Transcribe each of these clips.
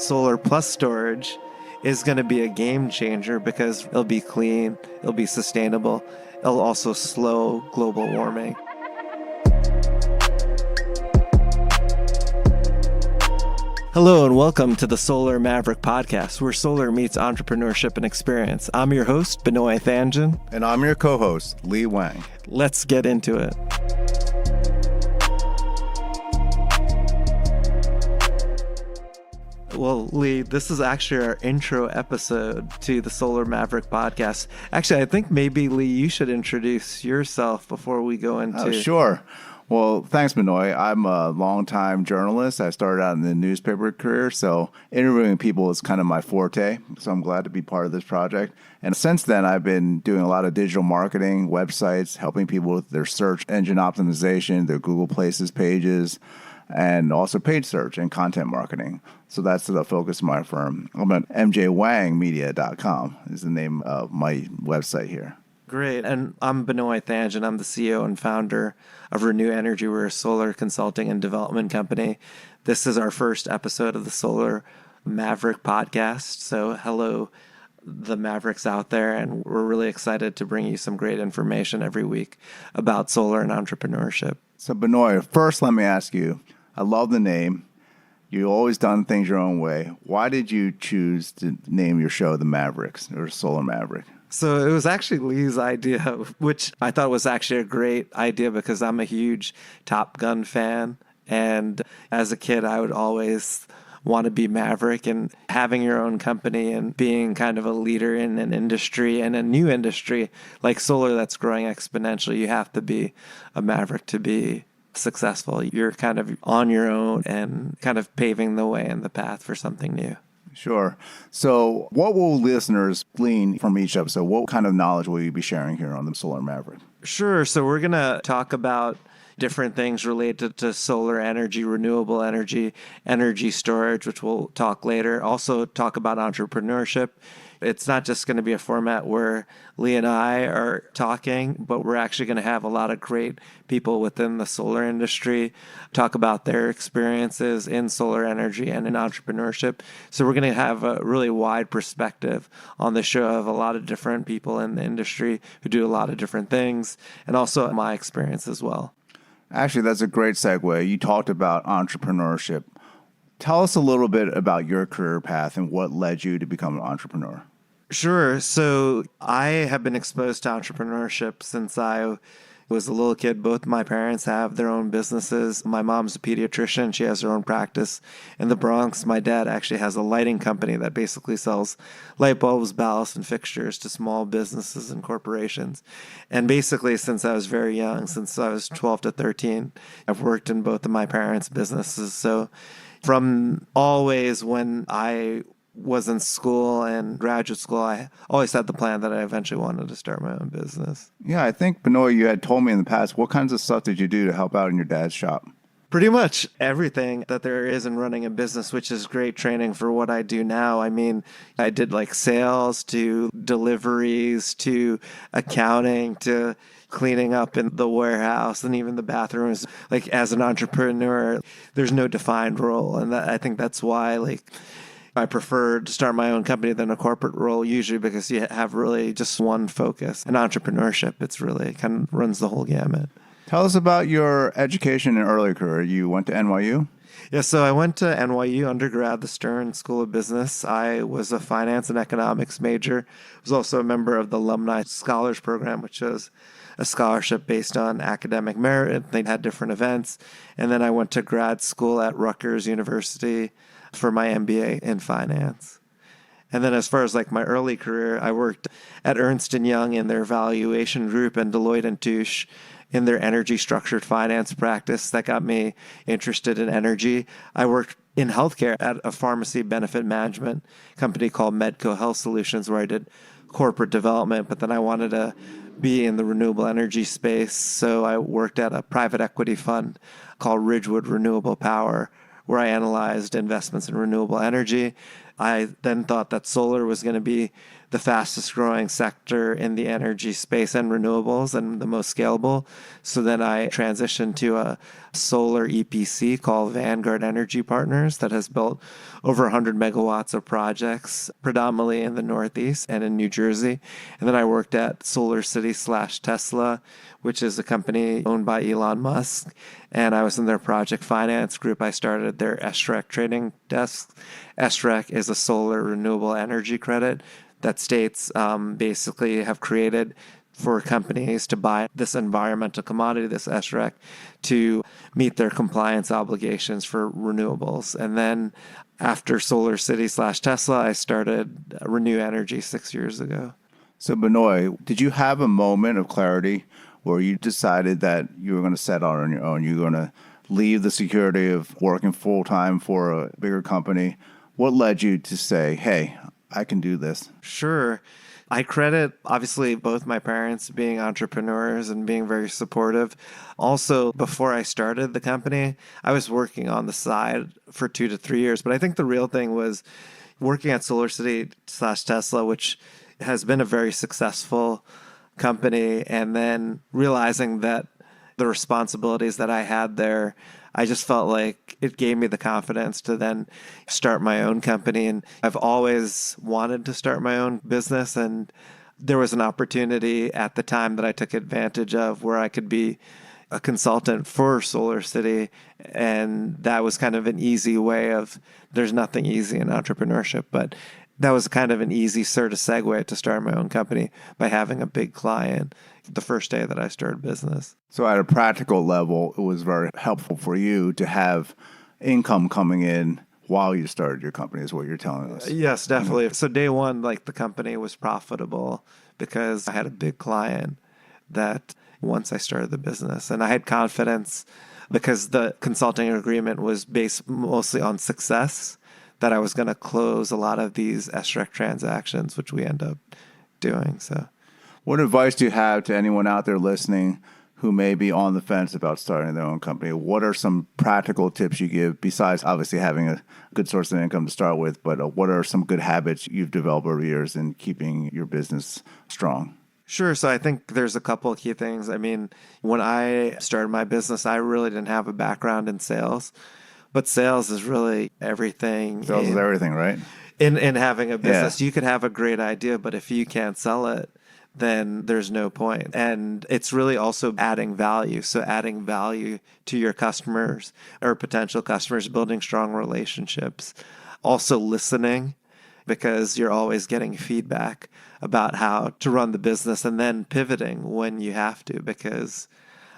solar plus storage is going to be a game changer because it'll be clean, it'll be sustainable, it'll also slow global warming. Hello and welcome to the Solar Maverick podcast, where solar meets entrepreneurship and experience. I'm your host, Benoy Thanjan. And I'm your co-host, Lee Wang. Let's get into it. Well, Lee, this is actually our intro episode to the Solar Maverick podcast. Actually, I think maybe, Lee, you should introduce yourself before we go into... Oh, sure. Well, thanks, Benoy. I'm a longtime journalist. I started out in the newspaper career, so interviewing people is kind of my forte. So I'm glad to be part of this project. And since then, I've been doing a lot of digital marketing, websites, helping people with their search engine optimization, their Google Places pages, and also paid search and content marketing. So that's the focus of my firm. I'm at mjwangmedia.com is the name of my website here. Great. And I'm Benoy Thanjan. I'm the CEO and founder of Reneu Energy. We're a solar consulting and development company. This is our first episode of the Solar Maverick podcast. So hello, the Mavericks out there. And we're really excited to bring you some great information every week about solar and entrepreneurship. So Benoy, first let me ask you, I love the name. You've always done things your own way. Why did you choose to name your show The Mavericks or Solar Maverick? So it was actually Lee's idea, which I thought was actually a great idea because I'm a huge Top Gun fan. And as a kid, I would always want to be Maverick, and having your own company and being kind of a leader in an industry and a new industry like solar that's growing exponentially, you have to be a Maverick to be successful. You're kind of on your own and kind of paving the way and the path for something new. Sure. So what will listeners glean from each episode? What kind of knowledge will you be sharing here on the Solar Maverick? Sure. So we're going to talk about different things related to solar energy, renewable energy, energy storage, which we'll talk later. Also talk about entrepreneurship. It's not just going to be a format where Lee and I are talking, but we're actually going to have a lot of great people within the solar industry talk about their experiences in solar energy and in entrepreneurship. So we're going to have a really wide perspective on the show of a lot of different people in the industry who do a lot of different things, and also my experience as well. Actually, that's a great segue. You talked about entrepreneurship. Tell us a little bit about your career path and what led you to become an entrepreneur. Sure. So I have been exposed to entrepreneurship since I was a little kid. Both my parents have their own businesses. My mom's a pediatrician. She has her own practice in the Bronx. My dad actually has a lighting company that basically sells light bulbs, ballasts, and fixtures to small businesses and corporations. And basically, since I was very young, since I was 12 to 13, I've worked in both of my parents' businesses. So from always when I was in school and graduate school, I always had the plan that I eventually wanted to start my own business. Yeah, I think, Benoy, you had told me in the past, what kinds of stuff did you do to help out in your dad's shop? Pretty much everything that there is in running a business, which is great training for what I do now. I mean, I did like sales to deliveries to accounting to cleaning up in the warehouse and even the bathrooms. Like as an entrepreneur, there's no defined role. And I think that's why I prefer to start my own company than a corporate role, usually because you have really just one focus. In entrepreneurship, it's really kind of runs the whole gamut. Tell us about your education and early career. You went to NYU? Yeah, so I went to NYU undergrad, the Stern School of Business. I was a finance and economics major. I was also a member of the Alumni Scholars Program, which was a scholarship based on academic merit. They had different events. And then I went to grad school at Rutgers University for my MBA in finance. And then as far as my early career, I worked at Ernst & Young in their valuation group and Deloitte and Touche in their energy structured finance practice. That got me interested in energy. I worked in healthcare at a pharmacy benefit management company called Medco Health Solutions, where I did corporate development, but then I wanted to be in the renewable energy space. So I worked at a private equity fund called Ridgewood Renewable Power, where I analyzed investments in renewable energy. I then thought that solar was going to be the fastest growing sector in the energy space and renewables and the most scalable. So then I transitioned to a solar EPC called Vanguard Energy Partners that has built over 100 megawatts of projects, predominantly in the Northeast and in New Jersey. And then I worked at SolarCity / Tesla, which is a company owned by Elon Musk. And I was in their project finance group. I started their SREC trading desk. SREC is a solar renewable energy credit that states basically have created for companies to buy this environmental commodity, this SREC, to meet their compliance obligations for renewables. And then after SolarCity / Tesla, I started Reneu Energy 6 years ago. So, Benoy, did you have a moment of clarity where you decided that you were going to set out on your own? You were going to leave the security of working full-time for a bigger company. What led you to say, hey, I can do this? Sure. I credit, obviously, both my parents being entrepreneurs and being very supportive. Also, before I started the company, I was working on the side for 2 to 3 years. But I think the real thing was working at SolarCity / Tesla, which has been a very successful company, and then realizing that the responsibilities that I had there, I just felt like it gave me the confidence to then start my own company. And I've always wanted to start my own business. And there was an opportunity at the time that I took advantage of where I could be a consultant for SolarCity. And that was kind of an easy way of, there's nothing easy in entrepreneurship, but that was kind of an easy sort of segue to start my own company by having a big client the first day that I started business. So at a practical level, it was very helpful for you to have income coming in while you started your company, is what you're telling us. Yes, definitely. So day one, like, the company was profitable because I had a big client that once I started the business, and I had confidence because the consulting agreement was based mostly on success, that I was going to close a lot of these SREC transactions, which we end up doing. So, what advice do you have to anyone out there listening who may be on the fence about starting their own company? What are some practical tips you give, besides obviously having a good source of income to start with, but what are some good habits you've developed over the years in keeping your business strong? Sure. So I think there's a couple of key things. I mean, when I started my business, I really didn't have a background in sales. But sales is really everything. Sales is everything, right? In having a business, you could have a great idea, but if you can't sell it, then there's no point. And it's really also adding value. So adding value to your customers or potential customers, building strong relationships. Also listening, because you're always getting feedback about how to run the business, and then pivoting when you have to, because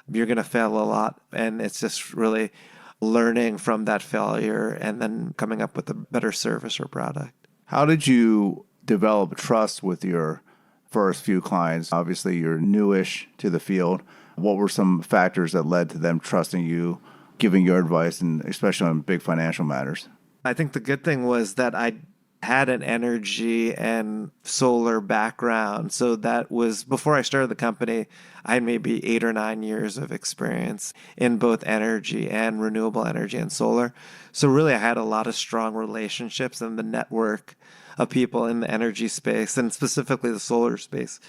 you're going to fail a lot. And it's just really learning from that failure and then coming up with a better service or product. How did you develop trust with your first few clients? Obviously, you're newish to the field. What were some factors that led to them trusting you, giving your advice, and especially on big financial matters? I think the good thing was that I had an energy and solar background. So that was before I started the company. I had maybe 8 or 9 years of experience in both energy and renewable energy and solar. So really, I had a lot of strong relationships and the network of people in the energy space, and specifically the solar space.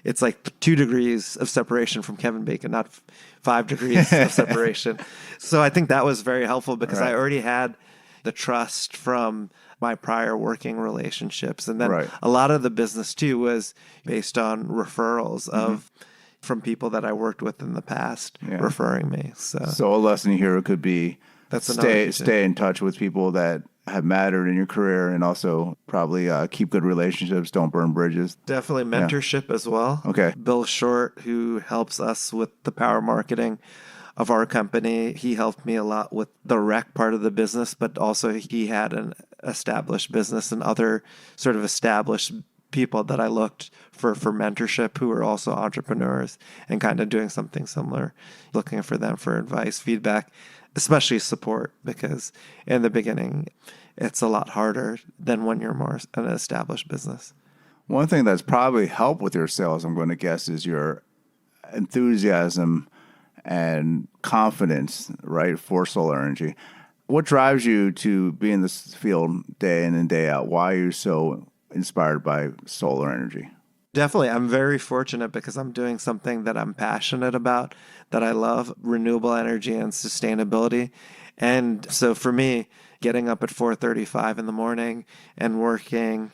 It's like 2 degrees of separation from Kevin Bacon, not 5 degrees of separation. So I think that was very helpful because I already had the trust from my prior working relationships. And then a lot of the business too was based on referrals of from people that I worked with in the past referring me. So a lesson here could be stay in touch with people that have mattered in your career, and also probably keep good relationships. Don't burn bridges. Definitely mentorship as well. Okay. Bill Short, who helps us with the power marketing of our company, he helped me a lot with the rec part of the business, but also he had an established business and other sort of established people that I looked for mentorship who were also entrepreneurs and kind of doing something similar, looking for them for advice, feedback, especially support, because in the beginning, it's a lot harder than when you're more an established business. One thing that's probably helped with your sales, I'm going to guess, is your enthusiasm and confidence, right, for solar energy. What drives you to be in this field day in and day out? Why are you so inspired by solar energy? Definitely. I'm very fortunate because I'm doing something that I'm passionate about, that I love, renewable energy and sustainability. And so for me, getting up at 4:35 in the morning and working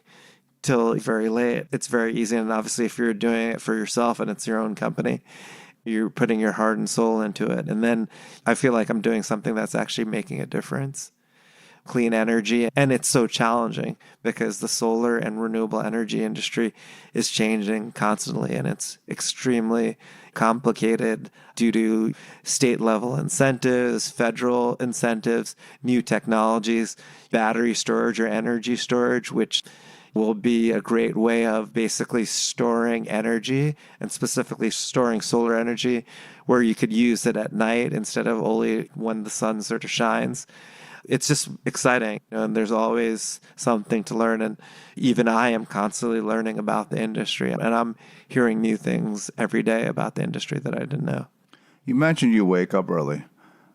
till very late, it's very easy. And obviously, if you're doing it for yourself and it's your own company, you're putting your heart and soul into it. And then I feel like I'm doing something that's actually making a difference. Clean energy. And it's so challenging because the solar and renewable energy industry is changing constantly and it's extremely complicated due to state level incentives, federal incentives, new technologies, battery storage or energy storage, which will be a great way of basically storing energy and specifically storing solar energy where you could use it at night instead of only when the sun sort of shines. It's just exciting, and there's always something to learn. And even I am constantly learning about the industry, and I'm hearing new things every day about the industry that I didn't know. You mentioned you wake up early.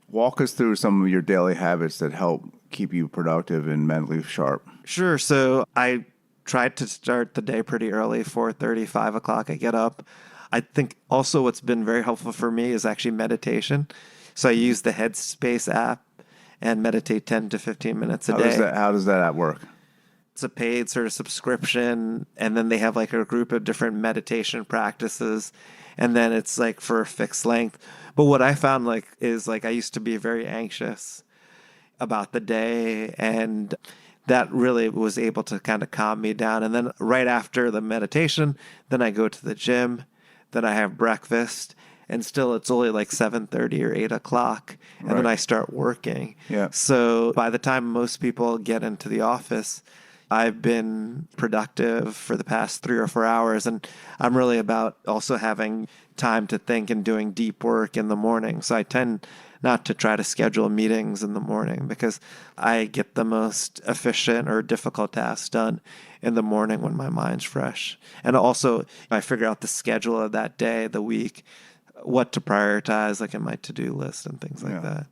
Walk us through some of your daily habits that help keep you productive and mentally sharp. Sure. So I tried to start the day pretty early, 4:30, 5 o'clock. I get up. I think also what's been very helpful for me is actually meditation. So I use the Headspace app and meditate 10 to 15 minutes a day. How does that work? It's a paid sort of subscription, and then they have like a group of different meditation practices, and then it's like for a fixed length. But what I found is I used to be very anxious about the day, and that really was able to kind of calm me down. And then right after the meditation, then I go to the gym, then I have breakfast, and still it's only like 7:30 or 8 o'clock, and then I start working. Yeah. So by the time most people get into the office, I've been productive for the past 3 or 4 hours, and I'm really about also having time to think and doing deep work in the morning. So I tend not to try to schedule meetings in the morning because I get the most efficient or difficult tasks done in the morning when my mind's fresh. And also I figure out the schedule of that day, the week, what to prioritize, like in my to-do list and things like that.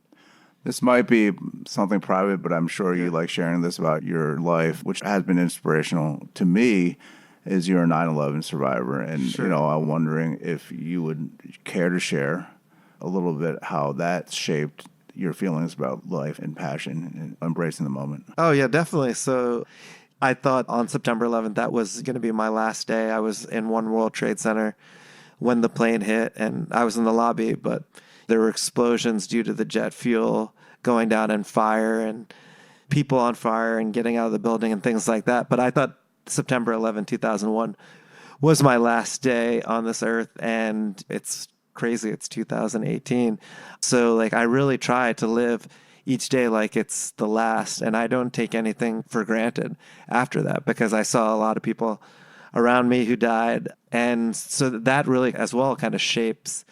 This might be something private, but I'm sure you like sharing this about your life, which has been inspirational to me. Is you're a 9/11 survivor, and I'm wondering if you would care to share a little bit how that shaped your feelings about life and passion and embracing the moment. Oh yeah, definitely. So I thought on September 11th that was going to be my last day. I was in One World Trade Center when the plane hit, and I was in the lobby, but there were explosions due to the jet fuel going down and fire and people on fire and getting out of the building and things like that. But I thought September 11, 2001 was my last day on this earth, and it's crazy. It's 2018. So I really try to live each day like it's the last, and I don't take anything for granted after that because I saw a lot of people around me who died. And so that really as well kind of shapes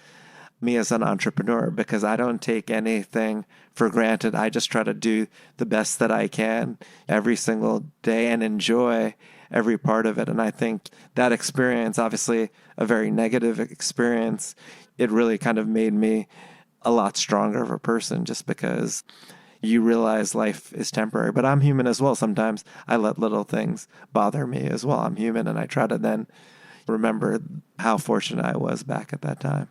me as an entrepreneur because I don't take anything for granted. I just try to do the best that I can every single day and enjoy every part of it. And I think that experience, obviously a very negative experience, it really kind of made me a lot stronger of a person just because you realize life is temporary. But I'm human as well. Sometimes I let little things bother me as well. I'm human, and I try to then remember how fortunate I was back at that time.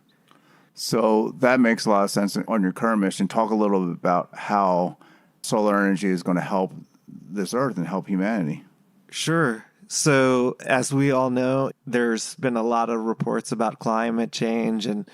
So that makes a lot of sense on your current mission. Talk a little bit about how solar energy is going to help this earth and help humanity. Sure. So as we all know, there's been a lot of reports about climate change, and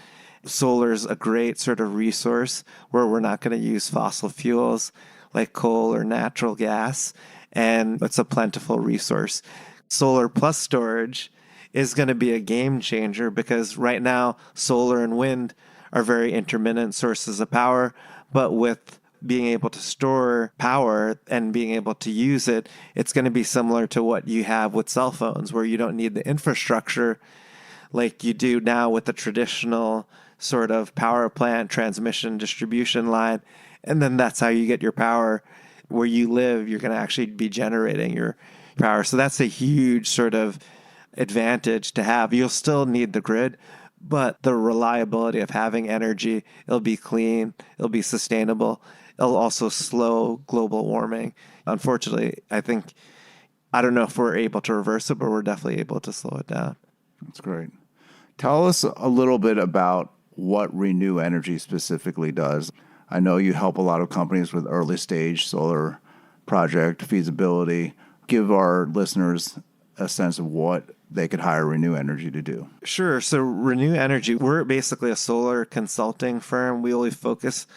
solar is a great sort of resource where we're not going to use fossil fuels like coal or natural gas, and it's a plentiful resource. Solar plus storage is going to be a game changer because right now solar and wind are very intermittent sources of power, but with being able to store power and being able to use it, it's going to be similar to what you have with cell phones where you don't need the infrastructure like you do now with the traditional sort of power plant, transmission, distribution line. And then that's how you get your power. Where you live, you're going to actually be generating your power. So that's a huge sort of advantage to have. You'll still need the grid, but the reliability of having energy, it'll be clean, it'll be sustainable. It'll also slow global warming. Unfortunately, I don't know if we're able to reverse it, but we're definitely able to slow it down. That's great. Tell us a little bit about what Reneu Energy specifically does. I know you help a lot of companies with early stage solar project feasibility. Give our listeners a sense of what they could hire Reneu Energy to do. Sure. So Reneu Energy, we're basically a solar consulting firm. We only focus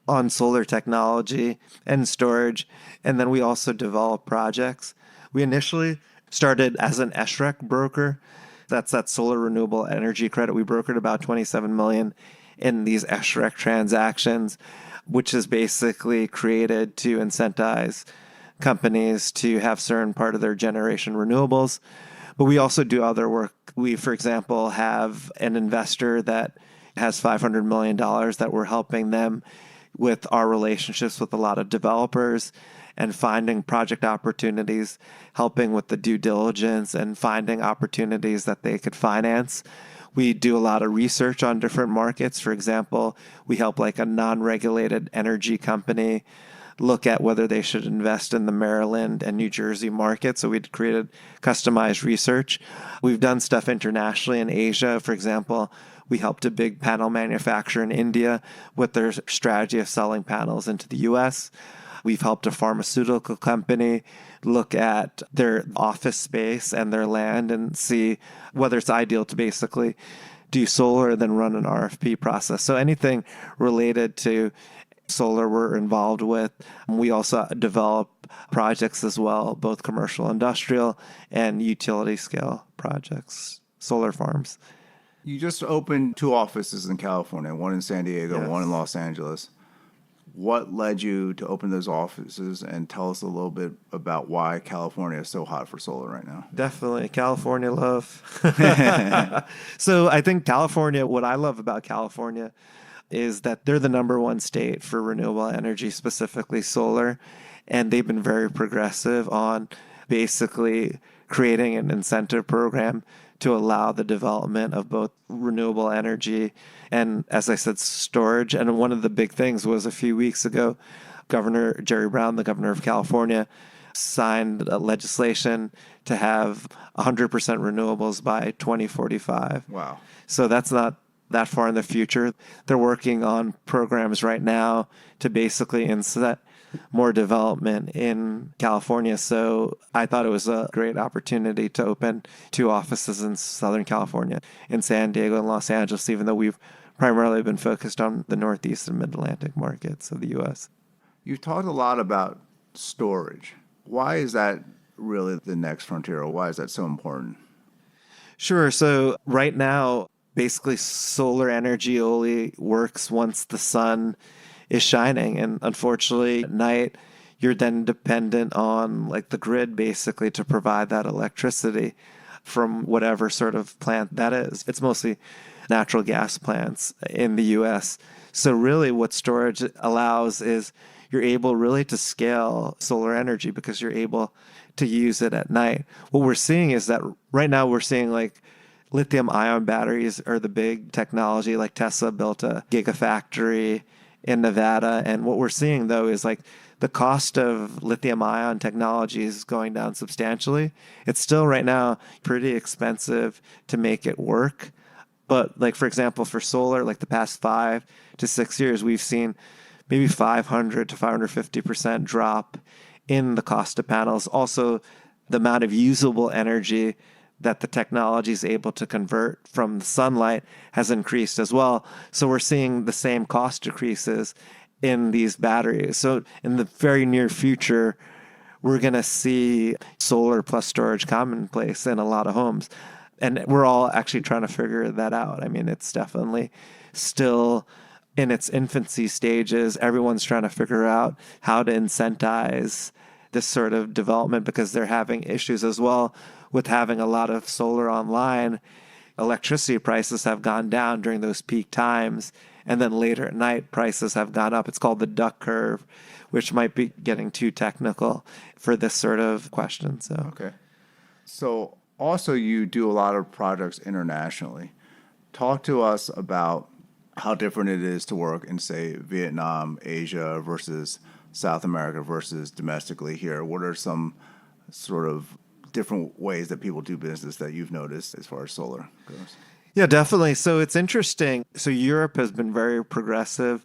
on solar technology and storage, and then we also develop projects. We initially started as an SREC broker. That's that solar renewable energy credit. We brokered about 27 million in these SREC transactions, which is basically created to incentivize companies to have certain part of their generation renewables. But we also do other work. We, for example, have an investor that has $500 million that we're helping them with our relationships with a lot of developers and finding project opportunities, helping with the due diligence and finding opportunities that they could finance. We do a lot of research on different markets. For example, we help like a non-regulated energy company look at whether they should invest in the Maryland and New Jersey market. So we'd created customized research. We've done stuff internationally in Asia. For example, we helped a big panel manufacturer in India with their strategy of selling panels into the US. We've helped a pharmaceutical company look at their office space and their land and see whether it's ideal to basically do solar and then run an RFP process. So anything related to solar we're involved with. We also develop projects as well, both commercial, industrial, and utility scale projects, solar farms. You just opened 2 offices in California, one in San Diego, Yes. one in Los Angeles. What led you to open those offices, and tell us a little bit about why California is so hot for solar right now? Definitely California love. So I think California, what I love about California is that they're the number one state for renewable energy, specifically solar. And they've been very progressive on basically creating an incentive program to allow the development of both renewable energy and, as I said, storage. And one of the big things was a few weeks ago, Governor Jerry Brown, the governor of California, signed a legislation to have 100% renewables by 2045. Wow. So that's not that far in the future. They're working on programs right now to basically incent more development in California. So I thought it was a great opportunity to open 2 offices in Southern California, in San Diego and Los Angeles, even though we've primarily been focused on the Northeast and Mid-Atlantic markets of the U.S. You've talked a lot about storage. Why is that really the next frontier, or why is that so important? Sure. So right now, basically solar energy only works once the sun is shining. And unfortunately, at night, you're then dependent on like the grid basically to provide that electricity from whatever sort of plant that is. It's mostly natural gas plants in the US. So really what storage allows is you're able really to scale solar energy because you're able to use it at night. What we're seeing is that right now we're seeing like lithium ion batteries are the big technology. Like Tesla built a gigafactory in Nevada. And what we're seeing though is like the cost of lithium ion technology is going down substantially. It's still right now pretty expensive to make it work. But like, for example, for solar, like the past 5 to 6 years, we've seen maybe 500 to 550% drop in the cost of panels. Also, the amount of usable energy that the technology is able to convert from the sunlight has increased as well. So we're seeing the same cost decreases in these batteries. So in the very near future, we're going to see solar plus storage commonplace in a lot of homes. And we're all actually trying to figure that out. I mean, it's definitely still in its infancy stages. Everyone's trying to figure out how to incentivize this sort of development because they're having issues as well with having a lot of solar online. Electricity prices have gone down during those peak times, and then later at night prices have gone up. It's called the duck curve, which might be getting too technical for this sort of question. Okay. So also you do a lot of projects internationally. Talk to us about how different it is to work in, say, Vietnam, Asia versus South America versus domestically here. What are some sort of different ways that people do business that you've noticed as far as solar goes? Yeah, definitely. So it's interesting. So Europe has been very progressive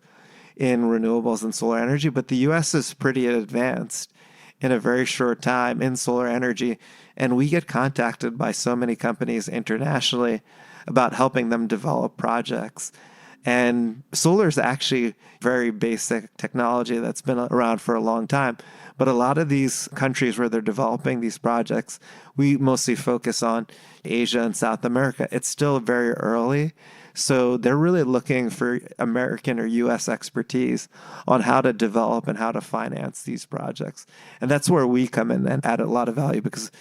in renewables and solar energy, but the US is pretty advanced in a very short time in solar energy. And we get contacted by so many companies internationally about helping them develop projects. And solar is actually very basic technology that's been around for a long time. But a lot of these countries where they're developing these projects, we mostly focus on Asia and South America. It's still very early. So they're really looking for American or US expertise on how to develop and how to finance these projects. And that's where we come in and add a lot of value, because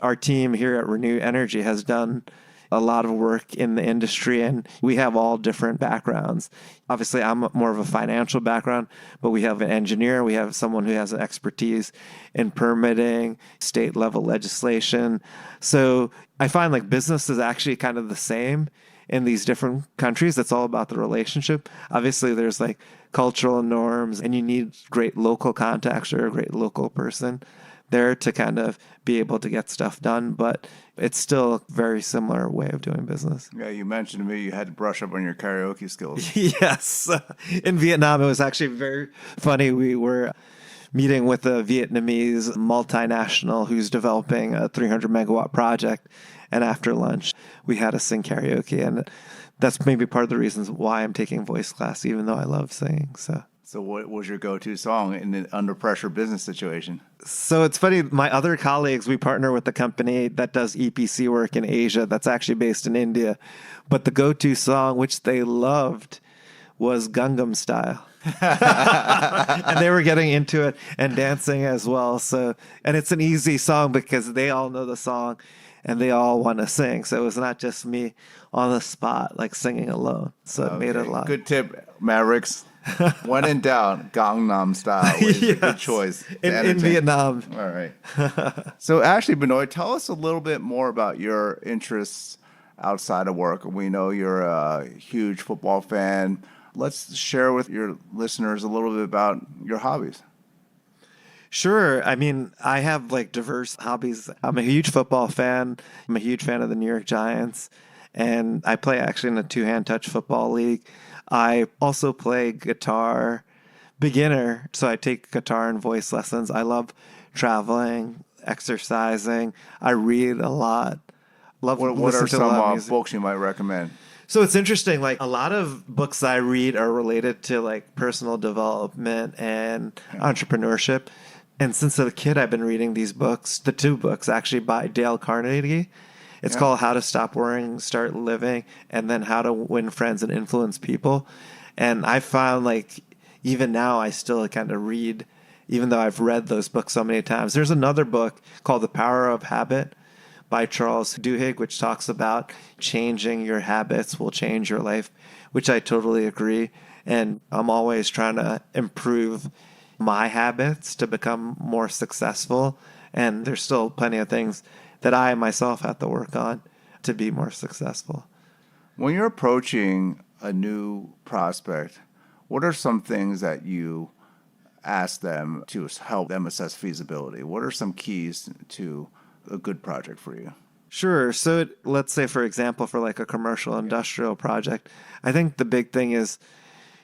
our team here at Reneu Energy has done a lot of work in the industry, and we have all different backgrounds. Obviously, I'm more of a financial background, but we have an engineer, we have someone who has an expertise in permitting, state level legislation. So I find like business is actually kind of the same in these different countries. It's all about the relationship. Obviously, there's like cultural norms, and you need great local contacts or a great local person there to kind of be able to get stuff done. But it's still a very similar way of doing business. Yeah, you mentioned to me you had to brush up on your karaoke skills. Yes. In Vietnam, it was actually very funny. We were meeting with a Vietnamese multinational who's developing a 300 megawatt project. And after lunch, we had to sing karaoke. And that's maybe part of the reasons why I'm taking voice class, even though I love singing. So what was your go-to song in an under pressure business situation? So it's funny, my other colleagues, we partner with a company that does EPC work in Asia that's actually based in India. But the go-to song, which they loved, was Gangnam Style. And they were getting into it and dancing as well. So, and it's an easy song because they all know the song and they all want to sing. So it was not just me on the spot, like singing alone. So it made it a lot. Good tip, Mavericks. When in doubt, Gangnam Style is a good choice. In Vietnam. All right. So actually, Benoy, tell us a little bit more about your interests outside of work. We know you're a huge football fan. Let's share with your listeners a little bit about your hobbies. Sure. I mean, I have like diverse hobbies. I'm a huge football fan. I'm a huge fan of the New York Giants. And I play actually in a two-hand touch football league. I also play guitar, beginner. So I take guitar and voice lessons. I love traveling, exercising. I read a lot. Love What are listening to a lot of some music. books you might recommend? So it's interesting. Like a lot of books I read are related to like personal development and entrepreneurship. And since a kid, I've been reading these books, the two books actually by Dale Carnegie. It's called How to Stop Worrying, Start Living, and then How to Win Friends and Influence People. And I found like even now I still kind of read, even though I've read those books so many times. There's another book called The Power of Habit by Charles Duhigg, which talks about changing your habits will change your life, which I totally agree. And I'm always trying to improve my habits to become more successful. And there's still plenty of things that I myself have to work on to be more successful. When you're approaching a new prospect, what are some things that you ask them to help them assess feasibility? What are some keys to a good project for you? Sure. So let's say, for example, for like a commercial industrial project, I think the big thing is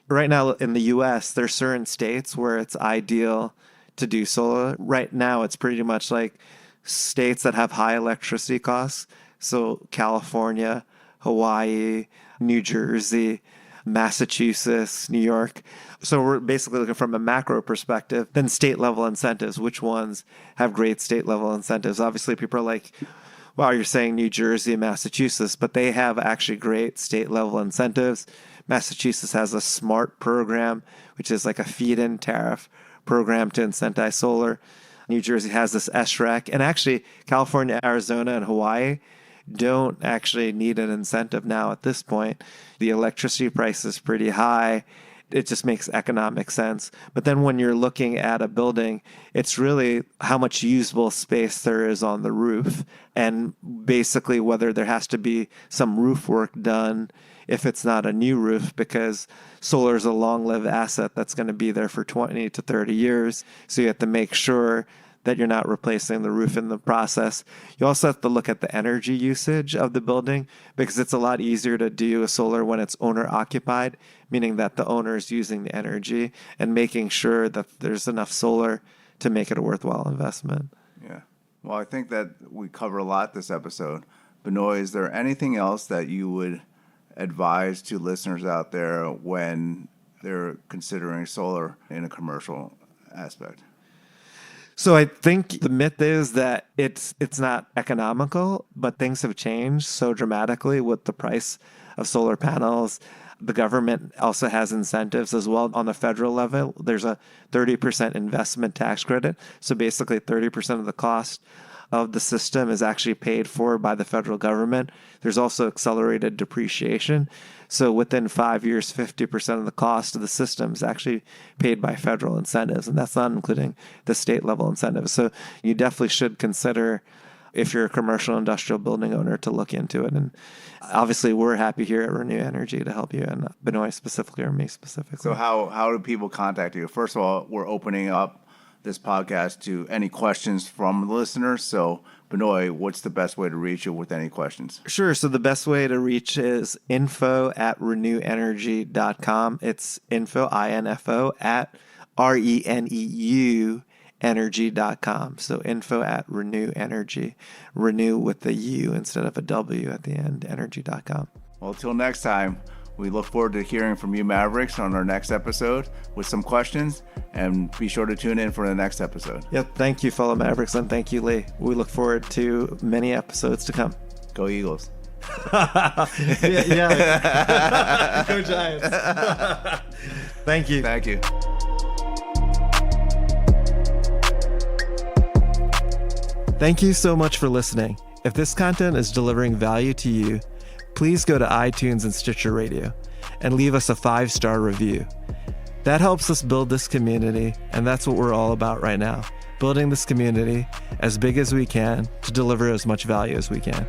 right now in the US, there's certain states where it's ideal to do solar. Right now, it's pretty much like states that have high electricity costs. So California, Hawaii, New Jersey, Massachusetts, New York. So we're basically looking from a macro perspective, then state level incentives. Which ones have great state level incentives? Obviously, people are like, wow, you're saying New Jersey and Massachusetts, but they have actually great state level incentives. Massachusetts has a SMART program, which is like a feed-in tariff program to incentivize solar. New Jersey has this SREC, and actually California, Arizona, and Hawaii don't actually need an incentive now at this point. The electricity price is pretty high. It just makes economic sense. But then when you're looking at a building, it's really how much usable space there is on the roof, and basically whether there has to be some roof work done if it's not a new roof, because solar is a long-lived asset that's going to be there for 20 to 30 years. So you have to make sure that you're not replacing the roof in the process. You also have to look at the energy usage of the building, because it's a lot easier to do a solar when it's owner occupied, meaning that the owner is using the energy, and making sure that there's enough solar to make it a worthwhile investment. Yeah. Well, I think that we cover a lot this episode. Benoy, is there anything else that you would advise to listeners out there when they're considering solar in a commercial aspect? So I think the myth is that it's not economical, but things have changed so dramatically with the price of solar panels. The government also has incentives as well. On the federal level, there's a 30% investment tax credit. So basically 30% of the cost of the system is actually paid for by the federal government. There's also accelerated depreciation. So within 5 years, 50% of the cost of the system is actually paid by federal incentives, and that's not including the state level incentives. So you definitely should consider, if you're a commercial industrial building owner, to look into it. And obviously we're happy here at Reneu Energy to help you, and Benoy specifically, or me specifically. So how do people contact you? First of all, we're opening up this podcast to any questions from the listeners. So Benoy, what's the best way to reach you with any questions? Sure. So the best way to reach is info@reneuenergy.com. It's info, I-N-F-O, at RENEU energy.com. So info@Reneu Energy. Renew with the U instead of a W at the end, energy.com. Well, till next time, we look forward to hearing from you, Mavericks, on our next episode with some questions, and be sure to tune in for the next episode. Yep. Thank you, fellow Mavericks, and thank you, Lee. We look forward to many episodes to come. Go Eagles. yeah. Go Giants. Thank you. Thank you. Thank you so much for listening. If this content is delivering value to you, please go to iTunes and Stitcher Radio and leave us a 5-star review. That helps us build this community, and that's what we're all about right now, building this community as big as we can to deliver as much value as we can.